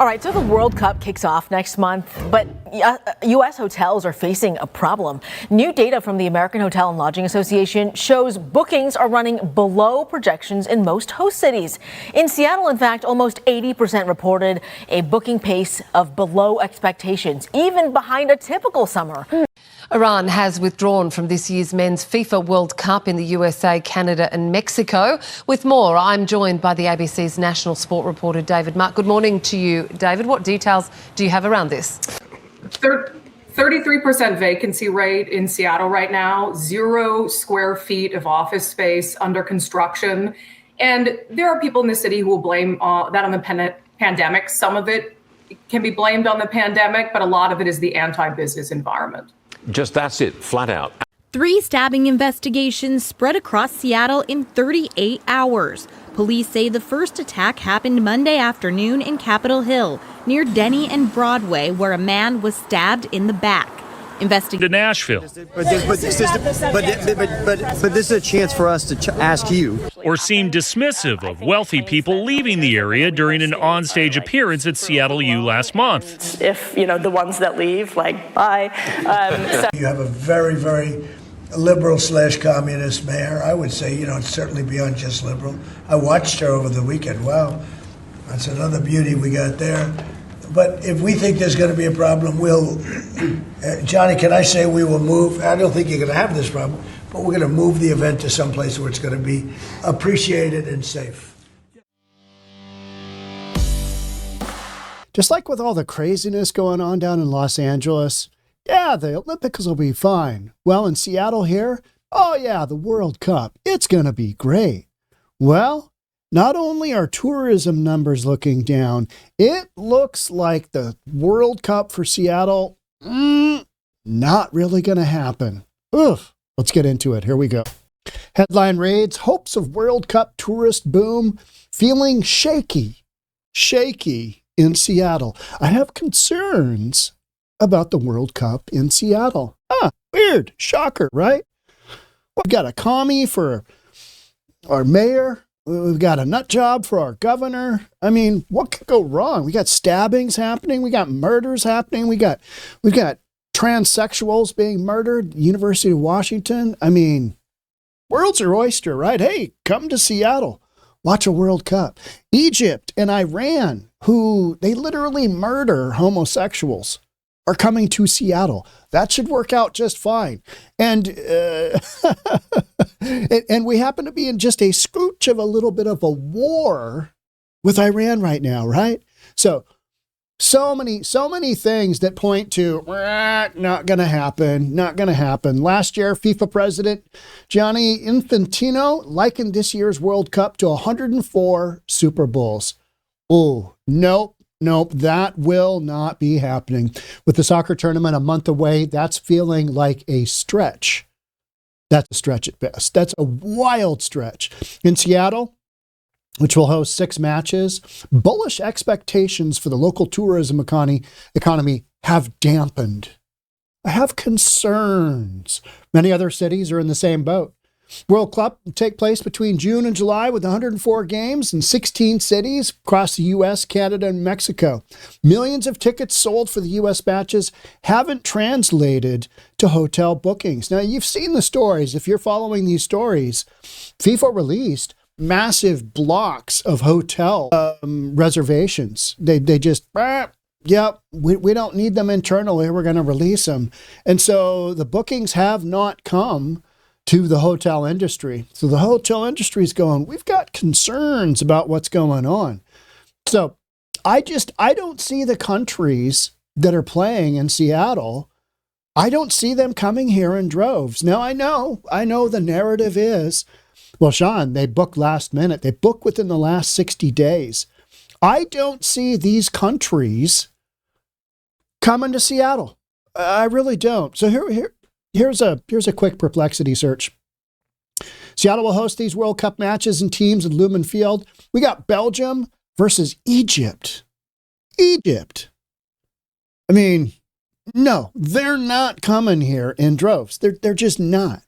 All right, so the World Cup kicks off next month, but U.S. hotels are facing a problem. New data from the American Hotel and Lodging Association shows bookings are running below projections in most host cities. In Seattle, in fact, almost 80% reported a booking pace of below expectations, even behind a typical summer. Iran has withdrawn from this year's Men's FIFA World Cup in the USA, Canada and Mexico. With more, I'm joined by the ABC's national sport reporter, David Mark. Good morning to you, David. What details do you have around this? 33% vacancy rate in Seattle right now, 0 square feet of office space under construction. And there are people in the city who will blame that on the pandemic. Some of it can be blamed on the pandemic, but a lot of it is the anti-business environment. Just that's it, flat out. 3 stabbing investigations spread across Seattle in 38 hours. Police say the first attack happened Monday afternoon in Capitol Hill, near Denny and Broadway, where a man was stabbed in the back. To Nashville. But this is a chance for us to ask you. Or seem dismissive of wealthy people leaving the area during an onstage appearance at Seattle U last month. If, the ones that leave, like, bye. You have a very, very liberal/communist mayor. I would say, it's certainly beyond just liberal. I watched her over the weekend. Wow, that's another beauty we got there. But if we think there's going to be a problem, Johnny, can I say we will move? I don't think you're going to have this problem, but we're going to move the event to someplace where it's going to be appreciated and safe. Just like with all the craziness going on down in Los Angeles, yeah, the Olympics will be fine. Well, in Seattle here, oh yeah, the World Cup, it's going to be great. Well, not only are tourism numbers looking down, it looks like the World Cup for Seattle, not really going to happen. Oof. Let's get into it. Here we go. Headline reads, hopes of World Cup tourist boom feeling shaky. Shaky in Seattle. I have concerns about the World Cup in Seattle. Weird. Shocker, right? We've got a commie for our mayor. We've got a nut job for our governor. I mean, what could go wrong? We got stabbings happening. We got murders happening. We've got transsexuals being murdered. University of Washington. I mean, world's your oyster, right? Hey, come to Seattle. Watch a World Cup. Egypt and Iran, who they literally murder homosexuals, are coming to Seattle. That should work out just fine. And and we happen to be in just a scooch of a little bit of a war with Iran right now, right? So many things that point to not going to happen, not going to happen. Last year, FIFA president Gianni Infantino likened this year's World Cup to 104 Super Bowls. Oh, Nope, that will not be happening. With the soccer tournament a month away, that's feeling like a stretch. That's a stretch at best. That's a wild stretch. In Seattle, which will host 6 matches, bullish expectations for the local tourism economy have dampened. I have concerns. Many other cities are in the same boat. World Cup will take place between June and July with 104 games in 16 cities across the U.S., Canada, and Mexico. Millions of tickets sold for the U.S. matches haven't translated to hotel bookings. Now, you've seen the stories. If you're following these stories, FIFA released massive blocks of hotel reservations. They just, we don't need them internally. We're going to release them. And so the bookings have not come to the hotel industry. So the hotel industry is going, we've got concerns about what's going on. So I don't see the countries that are playing in Seattle. I don't see them coming here in droves. Now I know the narrative is, well, Sean, they booked last minute. They booked within the last 60 days. I don't see these countries coming to Seattle. I really don't. So Here's a quick perplexity search. Seattle will host these World Cup matches and teams at Lumen Field. We got Belgium versus Egypt. Egypt. I mean, no, they're not coming here in droves. They're just not.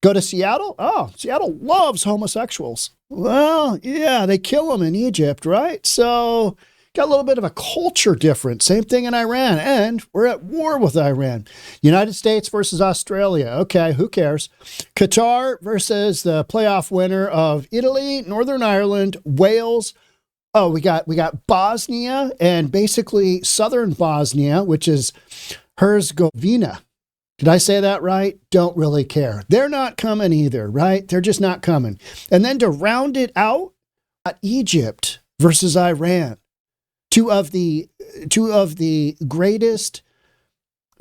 Go to Seattle? Oh, Seattle loves homosexuals. Well, yeah, they kill them in Egypt, right? So Got a little bit of a culture difference. Same thing in Iran, and we're at war with Iran. United States versus Australia. Okay, who cares? Qatar versus the playoff winner of Italy, Northern Ireland, Wales. Oh, we got Bosnia and basically southern Bosnia, which is Herzegovina. Did I say that right? Don't really care. They're not coming either, right? They're just not coming. And then to round it out, Egypt versus Iran. Two of the greatest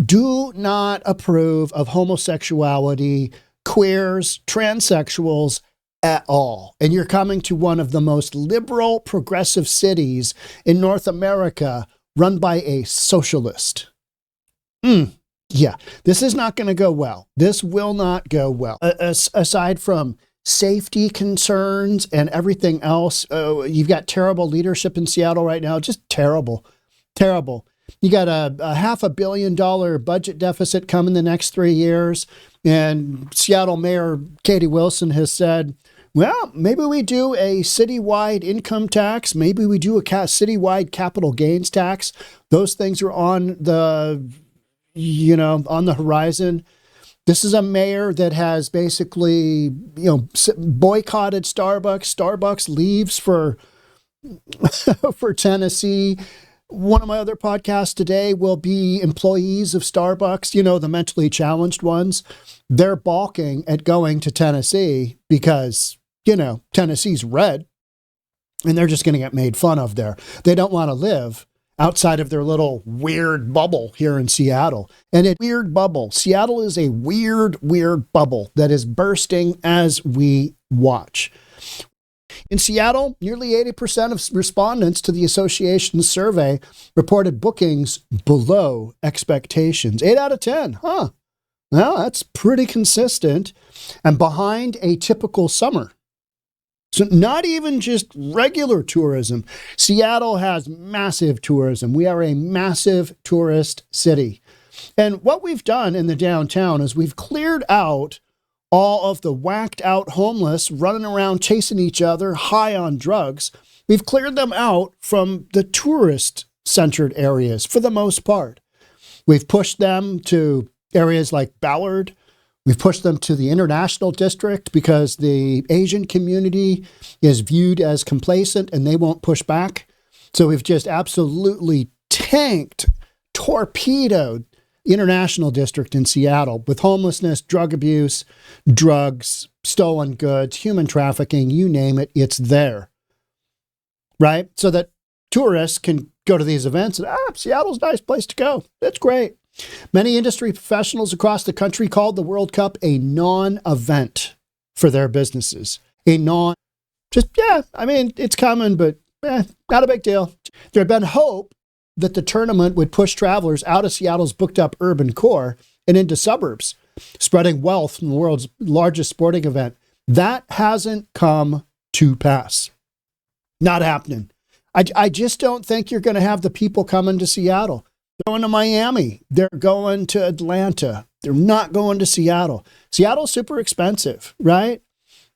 do not approve of homosexuality, queers, transsexuals at all. And you're coming to one of the most liberal, progressive cities in North America run by a socialist. Yeah, this is not going to go well. This will not go well. Aside from safety concerns and everything else, you've got terrible leadership in Seattle right now. Just terrible. You got a $500 million budget deficit coming the next 3 years. And Seattle Mayor Katie Wilson has said, well, maybe we do a citywide income tax. Maybe we do a citywide capital gains tax. Those things are on the horizon. This is a mayor that has basically, boycotted Starbucks. Starbucks leaves for Tennessee. One of my other podcasts today will be employees of Starbucks, the mentally challenged ones. They're balking at going to Tennessee because, Tennessee's red and they're just going to get made fun of there. They don't want to live outside of their little weird bubble here in Seattle. And a weird bubble. Seattle is a weird bubble that is bursting as we watch. In Seattle, nearly 80% of respondents to the association's survey reported bookings below expectations. 8 out of 10, huh? Well, that's pretty consistent and behind a typical summer. So not even just regular tourism. Seattle has massive tourism. We are a massive tourist city. And what we've done in the downtown is we've cleared out all of the whacked out homeless running around chasing each other high on drugs. We've cleared them out from the tourist-centered areas for the most part. We've pushed them to areas like Ballard. We've pushed them to the international district because the Asian community is viewed as complacent and they won't push back. So we've just absolutely torpedoed international district in Seattle with homelessness, drug abuse, drugs, stolen goods, human trafficking, you name it, it's there. Right? So that tourists can go to these events and, Seattle's a nice place to go. That's great. Many industry professionals across the country called the World Cup a non-event for their businesses. It's coming, but not a big deal. There had been hope that the tournament would push travelers out of Seattle's booked-up urban core and into suburbs, spreading wealth from the world's largest sporting event. That hasn't come to pass. Not happening. I just don't think you're going to have the people coming to Seattle. They're going to Miami. They're going to Atlanta. They're not going to Seattle. Seattle's super expensive, right?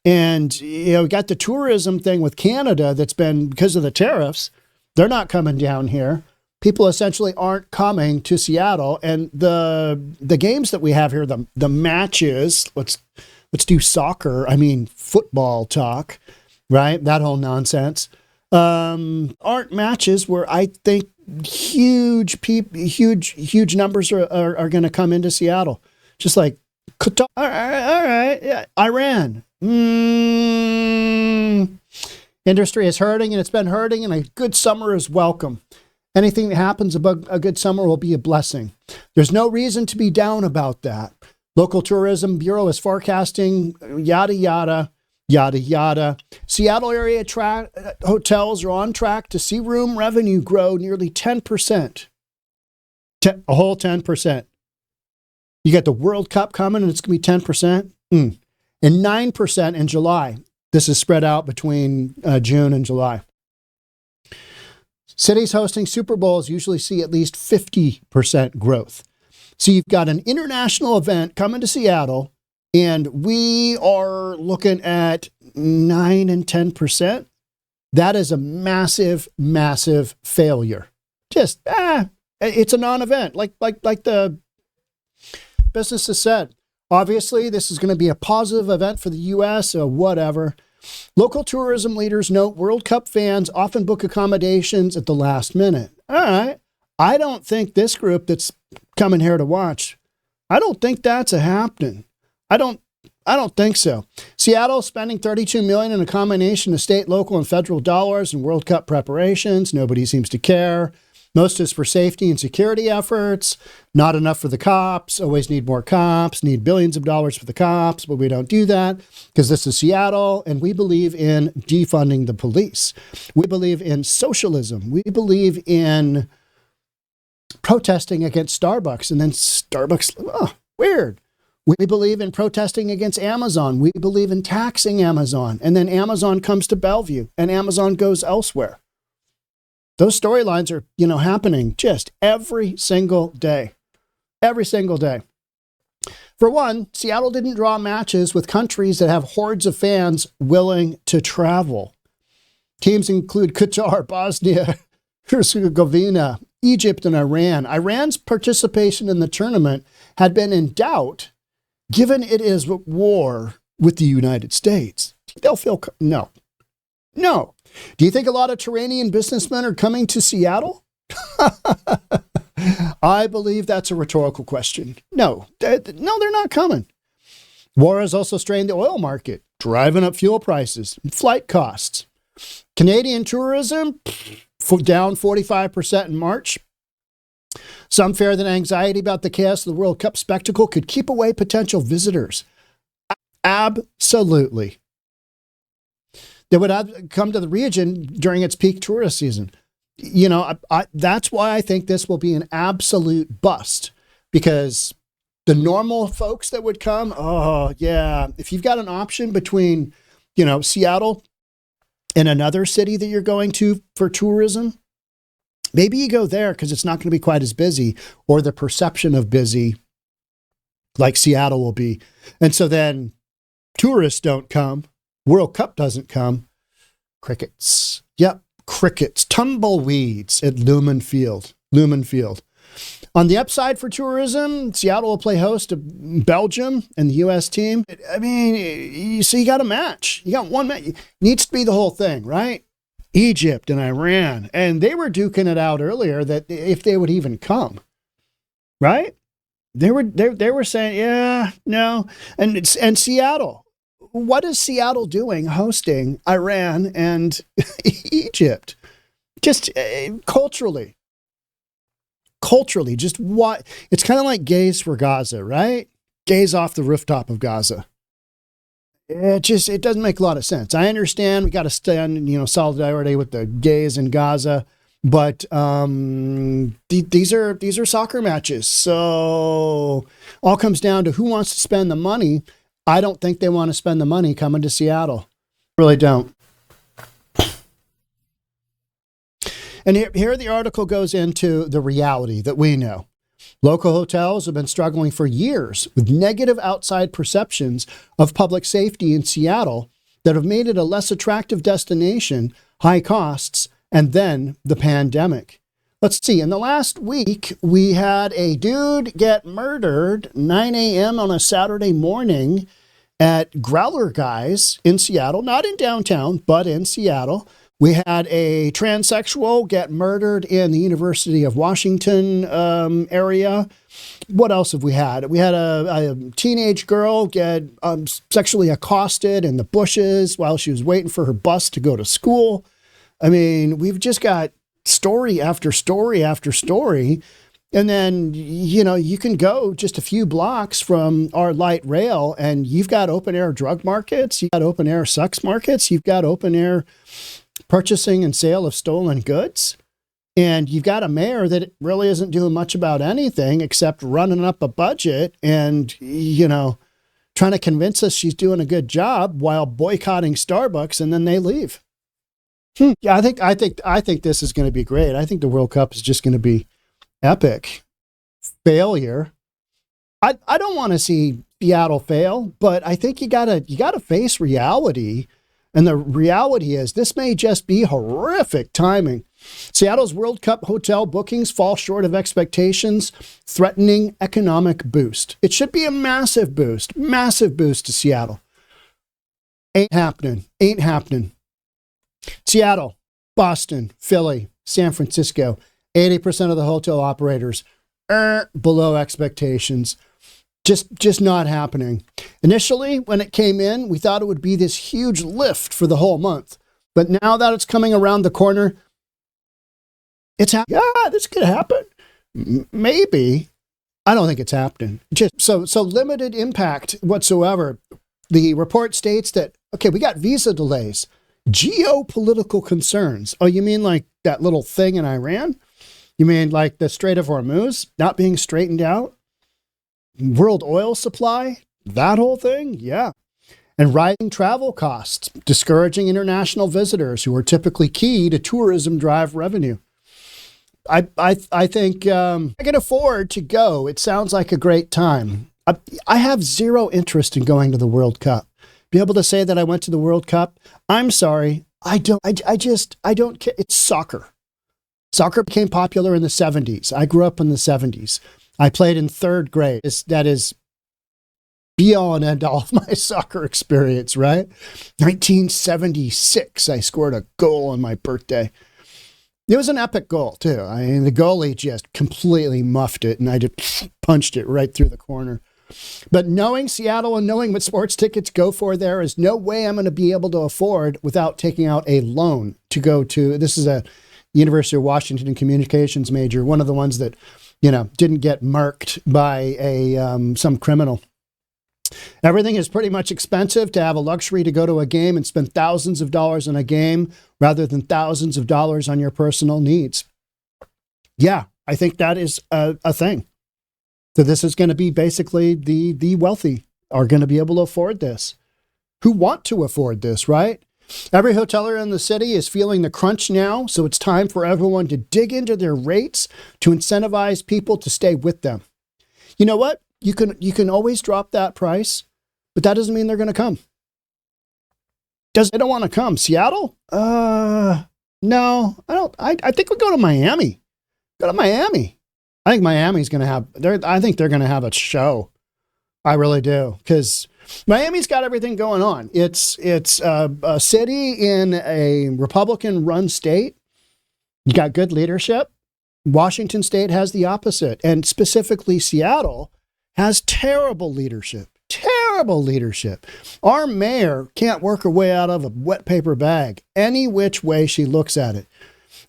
And, we got the tourism thing with Canada that's been because of the tariffs. They're not coming down here. People essentially aren't coming to Seattle. And the games that we have here, the matches, let's do soccer. Football talk, right? That whole nonsense. Aren't matches where I think huge numbers are going to come into Seattle. Just like Qatar, all right, yeah, Iran. Industry is hurting, and it's been hurting, and a good summer is welcome. Anything that happens above a good summer will be a blessing. There's no reason to be down about that. Local Tourism Bureau is forecasting yada, yada, yada, yada. Seattle area hotels are on track to see room revenue grow nearly 10%. A whole 10%. You got the World Cup coming and it's going to be 10%. And 9% in July. This is spread out between June and July. Cities hosting Super Bowls usually see at least 50% growth. So you've got an international event coming to Seattle, and we are looking at 9 and 10%. That is a massive, massive failure. Just, it's a non-event, like the businesses said. Obviously, this is going to be a positive event for the U.S. or whatever. Local tourism leaders note World Cup fans often book accommodations at the last minute. All right. I don't think this group that's coming here to watch, I don't think that's happening. I don't think so. Seattle spending $32 million in a combination of state, local, and federal dollars in World Cup preparations. Nobody seems to care. Most is for safety and security efforts. Not enough for the cops. Always need more cops. Need billions of dollars for the cops, but we don't do that because this is Seattle, and we believe in defunding the police. We believe in socialism. We believe in protesting against Starbucks, and then Starbucks, weird. We believe in protesting against Amazon. We believe in taxing Amazon, and then Amazon comes to Bellevue, and Amazon goes elsewhere. Those storylines are, happening just every single day. Every single day. For one, Seattle didn't draw matches with countries that have hordes of fans willing to travel. Teams include Qatar, Bosnia, Herzegovina, Egypt, and Iran. Iran's participation in the tournament had been in doubt, given it is at war with the United States. They'll feel, no. Do you think a lot of Turanian businessmen are coming to Seattle? I believe that's a rhetorical question. No, they're not coming. War has also strained the oil market, driving up fuel prices and flight costs. Canadian tourism, down 45% in March. Some fear that anxiety about the chaos of the World Cup spectacle could keep away potential visitors. Absolutely. They would have come to the region during its peak tourist season. That's why I think this will be an absolute bust, because the normal folks that would come, if you've got an option between, Seattle and another city that you're going to for tourism, maybe you go there because it's not going to be quite as busy, or the perception of busy like Seattle will be. And so then tourists don't come. World Cup doesn't come. Crickets. Yep, crickets. Tumbleweeds at Lumen Field. On the upside for tourism, Seattle will play host to Belgium and the U.S. team. I mean, so you got a match. You got one match. It needs to be the whole thing, right? Egypt and Iran. And they were duking it out earlier that if they would even come, right? They were saying, yeah, no. And Seattle. What is Seattle doing hosting Iran and Egypt? Just culturally, just what? It's kind of like gays for Gaza, right? Gays off the rooftop of Gaza. It doesn't make a lot of sense. I understand we got to stand in, solidarity with the gays in Gaza, but these are soccer matches. So all comes down to who wants to spend the money. I don't think they want to spend the money coming to Seattle. Really don't. And here the article goes into the reality that we know. Local hotels have been struggling for years with negative outside perceptions of public safety in Seattle that have made it a less attractive destination, high costs, and then the pandemic. Let's see. In the last week, we had a dude get murdered 9 a.m. on a Saturday morning at Growler Guys in Seattle, not in downtown, but in Seattle. We had a transsexual get murdered in the University of Washington area. What else have we had? We had a teenage girl get sexually accosted in the bushes while she was waiting for her bus to go to school. I mean, we've just got story after story after story. And then, you can go just a few blocks from our light rail and you've got open air drug markets. You've got open air sex markets. You've got open air purchasing and sale of stolen goods. And you've got a mayor that really isn't doing much about anything except running up a budget and, trying to convince us she's doing a good job while boycotting Starbucks, and then they leave. Yeah, I think this is going to be great. I think the World Cup is just going to be epic. Failure. I don't want to see Seattle fail, but I think you gotta face reality And the reality is this may just be horrific timing. Seattle's World Cup hotel bookings fall short of expectations, threatening economic boost. It should be a massive boost to Seattle. Ain't happening. Seattle, Boston, Philly, San Francisco, 80% of the hotel operators below expectations. Just not happening. Initially, when it came in, we thought it would be this huge lift for the whole month. But now that it's coming around the corner, it's happening. Yeah, this could happen. Maybe. I don't think it's happening. Just so limited impact whatsoever. The report states that, okay, we got visa delays, geopolitical concerns. Oh, you mean like that little thing in Iran? You mean like the Strait of Hormuz not being straightened out? World oil supply? That whole thing? Yeah. And rising travel costs, discouraging international visitors who are typically key to tourism drive revenue. I think I can afford to go. It sounds like a great time. I have zero interest in going to the World Cup. Be able to say that I went to the World Cup? I'm sorry. I don't care. It's soccer. Soccer became popular in the 70s. I grew up in the 70s. I played in third grade. That is be all and end all of my soccer experience, right? 1976, I scored a goal on my birthday. It was an epic goal, too. I mean, the goalie just completely muffed it, and I just punched it right through the corner. But knowing Seattle and knowing what sports tickets go for there is no way I'm going to be able to afford without taking out a loan to go to. This is a University of Washington communications major, one of the ones that, didn't get marked by some criminal. Everything is pretty much expensive. To have a luxury to go to a game and spend thousands of dollars on a game rather than thousands of dollars on your personal needs. Yeah, I think that is a thing. So this is going to be basically the wealthy are going to be able to afford this. Who want to afford this, right? Every hoteler in the city is feeling the crunch now, so it's time for everyone to dig into their rates to incentivize people to stay with them. You know what? You can always drop that price, but that doesn't mean they're going to come. They don't want to come. Seattle? No, I don't. I think we'll go to Miami. Go to Miami. I think Miami's going to have. I think they're going to have a show. I really do, because Miami's got everything going on. It's a city in a Republican-run state. You got good leadership. Washington State has the opposite, and specifically Seattle has terrible leadership. Terrible leadership. Our mayor can't work her way out of a wet paper bag any which way she looks at it.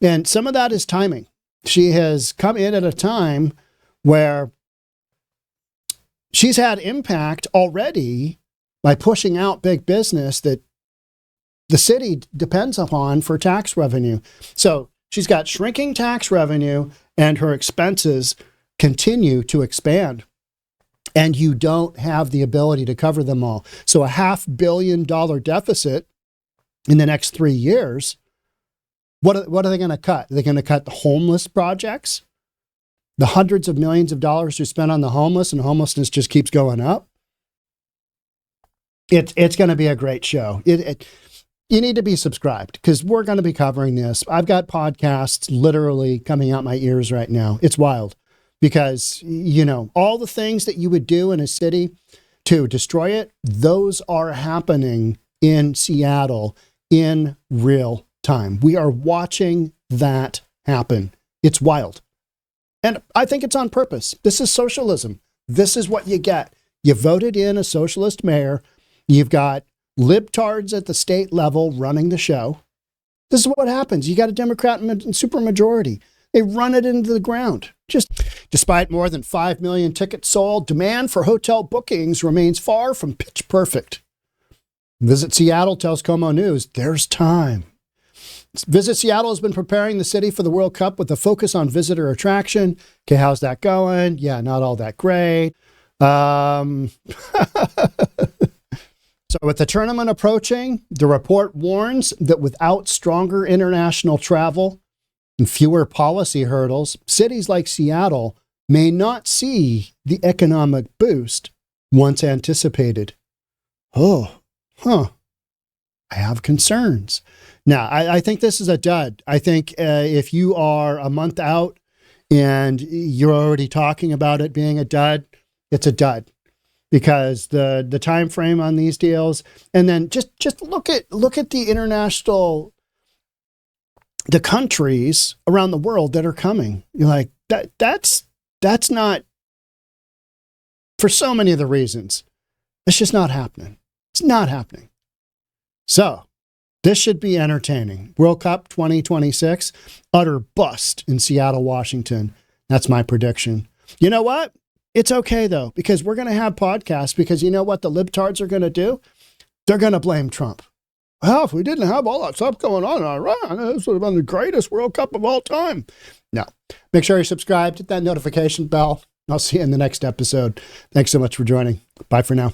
And some of that is timing. She has come in at a time where she's had impact already by pushing out big business that the city depends upon for tax revenue. So she's got shrinking tax revenue and her expenses continue to expand. And you don't have the ability to cover them all. So a $500 million deficit in the next 3 years, what are they going to cut? Are they going to cut the homeless projects? The hundreds of millions of dollars you spent on the homeless, and homelessness just keeps going up? It's going to be a great show. You need to be subscribed because we're going to be covering this. I've got podcasts literally coming out my ears right now. It's wild. Because, all the things that you would do in a city to destroy it, those are happening in Seattle in real time. We are watching that happen. It's wild. And I think it's on purpose. This is socialism. This is what you get. You voted in a socialist mayor. You've got libtards at the state level running the show. This is what happens. You got a Democrat supermajority. They run it into the ground. Despite more than 5 million tickets sold, demand for hotel bookings remains far from pitch perfect. Visit Seattle tells Como News, there's time. Visit Seattle has been preparing the city for the World Cup with a focus on visitor attraction. Okay, how's that going? Yeah, not all that great. So with the tournament approaching, the report warns that without stronger international travel and fewer policy hurdles, cities like Seattle may not see the economic boost once anticipated. I I have concerns. Now, I think this is a dud. I think if you are a month out and you're already talking about it being a dud, it's a dud, because the time frame on these deals, and then just look at the international, the countries around the world that are coming. You're like, that's not, for so many of the reasons, it's just not happening. It's not happening. So this should be entertaining. World Cup 2026, utter bust in Seattle, Washington. That's my prediction. You know what? It's okay, though, because we're going to have podcasts, because you know what the libtards are going to do? They're going to blame Trump. Well, if we didn't have all that stuff going on in Iran, this would have been the greatest World Cup of all time. No. Make sure you subscribe, hit that notification bell. I'll see you in the next episode. Thanks so much for joining. Bye for now.